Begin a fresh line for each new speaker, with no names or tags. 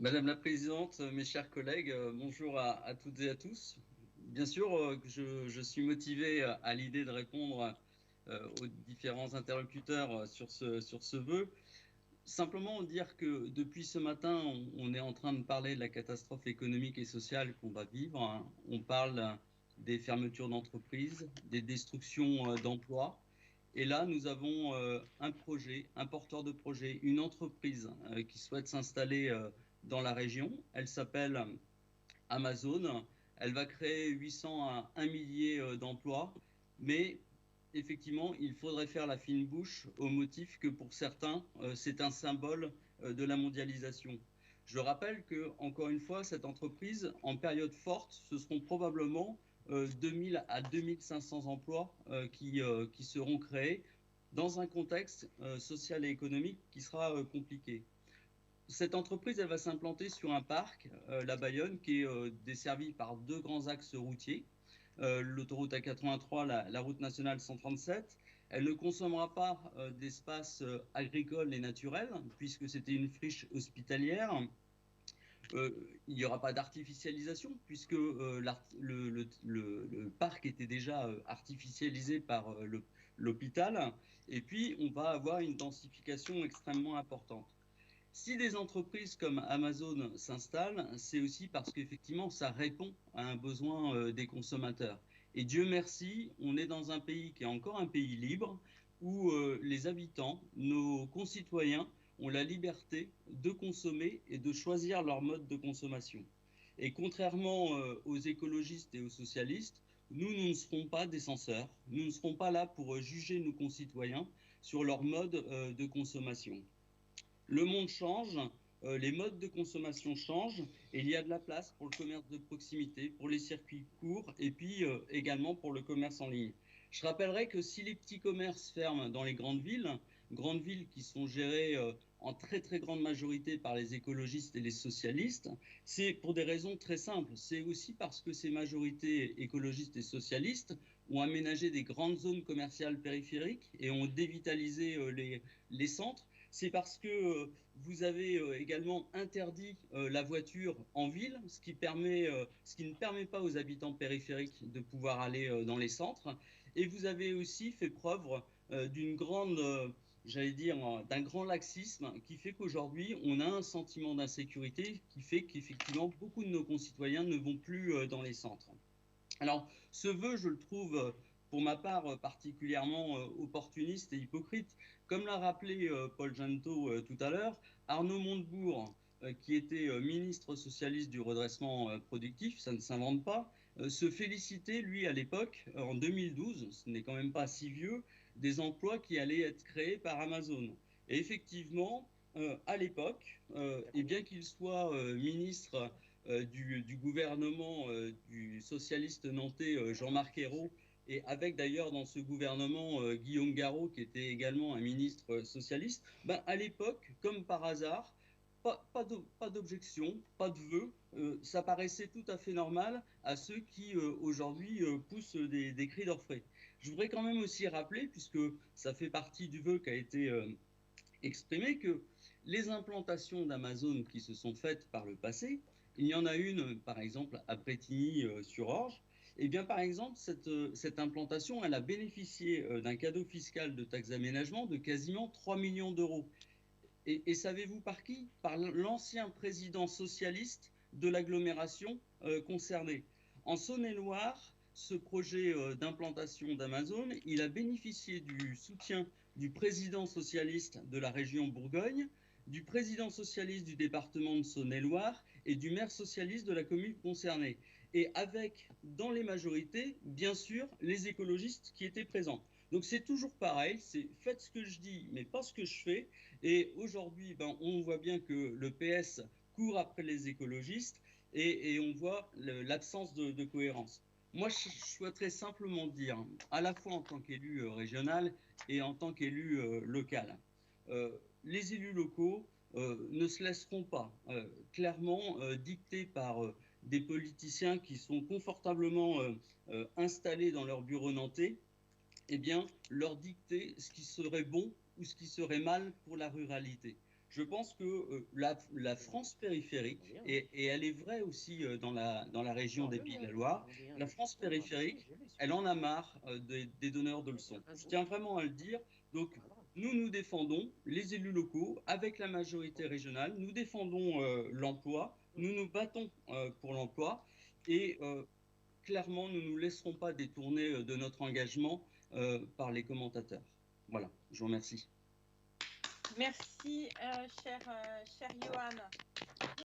Madame la Présidente, mes chers collègues, bonjour à toutes et à tous. Bien sûr, je suis motivé à l'idée de répondre aux différents interlocuteurs sur ce vœu. Simplement dire que depuis ce matin, on est en train de parler de la catastrophe économique et sociale qu'on va vivre, hein. On parle des fermetures d'entreprises, des destructions d'emplois. Et là, nous avons un projet, un porteur de projet, une entreprise qui souhaite s'installer dans la région. Elle s'appelle Amazon. Elle va créer 800 à 1 millier d'emplois, mais effectivement, il faudrait faire la fine bouche au motif que pour certains, c'est un symbole de la mondialisation. Je rappelle que, encore une fois, cette entreprise, en période forte, ce seront probablement 2000 à 2500 emplois qui seront créés dans un contexte social et économique qui sera compliqué. Cette entreprise, elle va s'implanter sur un parc, la Bayonne, qui est desservi par deux grands axes routiers, l'autoroute A83, la route nationale 137. Elle ne consommera pas d'espace agricole et naturel, puisque c'était une friche hospitalière. Il n'y aura pas d'artificialisation, puisque le parc était déjà artificialisé par l'hôpital. Et puis, on va avoir une densification extrêmement importante. Si des entreprises comme Amazon s'installent, c'est aussi parce qu'effectivement, ça répond à un besoin des consommateurs. Et Dieu merci, on est dans un pays qui est encore un pays libre, où les habitants, nos concitoyens, ont la liberté de consommer et de choisir leur mode de consommation. Et contrairement aux écologistes et aux socialistes, nous ne serons pas des censeurs, nous ne serons pas là pour juger nos concitoyens sur leur mode de consommation. Le monde change, les modes de consommation changent, et il y a de la place pour le commerce de proximité, pour les circuits courts, et puis également pour le commerce en ligne. Je rappellerai que si les petits commerces ferment dans les grandes villes qui sont gérées en très très grande majorité par les écologistes et les socialistes, c'est pour des raisons très simples. C'est aussi parce que ces majorités écologistes et socialistes ont aménagé des grandes zones commerciales périphériques et ont dévitalisé les centres. C'est parce que vous avez également interdit la voiture en ville, ce qui ne permet pas aux habitants périphériques de pouvoir aller dans les centres. Et vous avez aussi fait preuve d'une grande, j'allais dire, d'un grand laxisme qui fait qu'aujourd'hui, on a un sentiment d'insécurité qui fait qu'effectivement, beaucoup de nos concitoyens ne vont plus dans les centres. Alors, ce vœu, je le trouve, pour ma part, particulièrement opportuniste et hypocrite. Comme l'a rappelé Paul Janto tout à l'heure, Arnaud Montebourg, qui était ministre socialiste du redressement productif, ça ne s'invente pas, se félicitait, lui, à l'époque, en 2012, ce n'est quand même pas si vieux, des emplois qui allaient être créés par Amazon. Et effectivement, à l'époque, et bien qu'il soit ministre du gouvernement du socialiste nantais Jean-Marc Ayrault, et avec d'ailleurs dans ce gouvernement Guillaume Garot, qui était également un ministre socialiste, ben, à l'époque, comme par hasard, pas d'objection, pas de vœux, ça paraissait tout à fait normal à ceux qui aujourd'hui poussent des cris d'orfraie. Je voudrais quand même aussi rappeler, puisque ça fait partie du vœu qui a été exprimé, que les implantations d'Amazon qui se sont faites par le passé, il y en a une, par exemple, à Brétigny-sur-Orge. Eh bien, par exemple, cette implantation, elle a bénéficié d'un cadeau fiscal de taxe d'aménagement de quasiment 3 millions d'euros. Et savez-vous par qui? Par l'ancien président socialiste de l'agglomération concernée. En Saône-et-Loire, ce projet d'implantation d'Amazon, il a bénéficié du soutien du président socialiste de la région Bourgogne, du président socialiste du département de Saône-et-Loire et du maire socialiste de la commune concernée. Et avec, dans les majorités, bien sûr, les écologistes qui étaient présents. Donc c'est toujours pareil, c'est faites ce que je dis, mais pas ce que je fais. Et aujourd'hui, ben, on voit bien que le PS court après les écologistes et on voit l'absence de cohérence. Moi, je souhaiterais simplement dire, à la fois en tant qu'élu régional et en tant qu'élu local, les élus locaux ne se laisseront pas clairement dicter par des politiciens qui sont confortablement installés dans leur bureau nantais, eh bien, leur dicter ce qui serait bon ou ce qui serait mal pour la ruralité. Je pense que la France périphérique, et elle est vraie aussi dans la région des Pays de la Loire, la France périphérique, elle en a marre des donneurs de leçons. Je tiens vraiment à le dire. Donc, nous défendons, les élus locaux, avec la majorité régionale, nous défendons l'emploi, nous nous battons pour l'emploi, et clairement, nous ne nous laisserons pas détourner de notre engagement par les commentateurs. Voilà, je vous remercie.
Merci, cher Johan.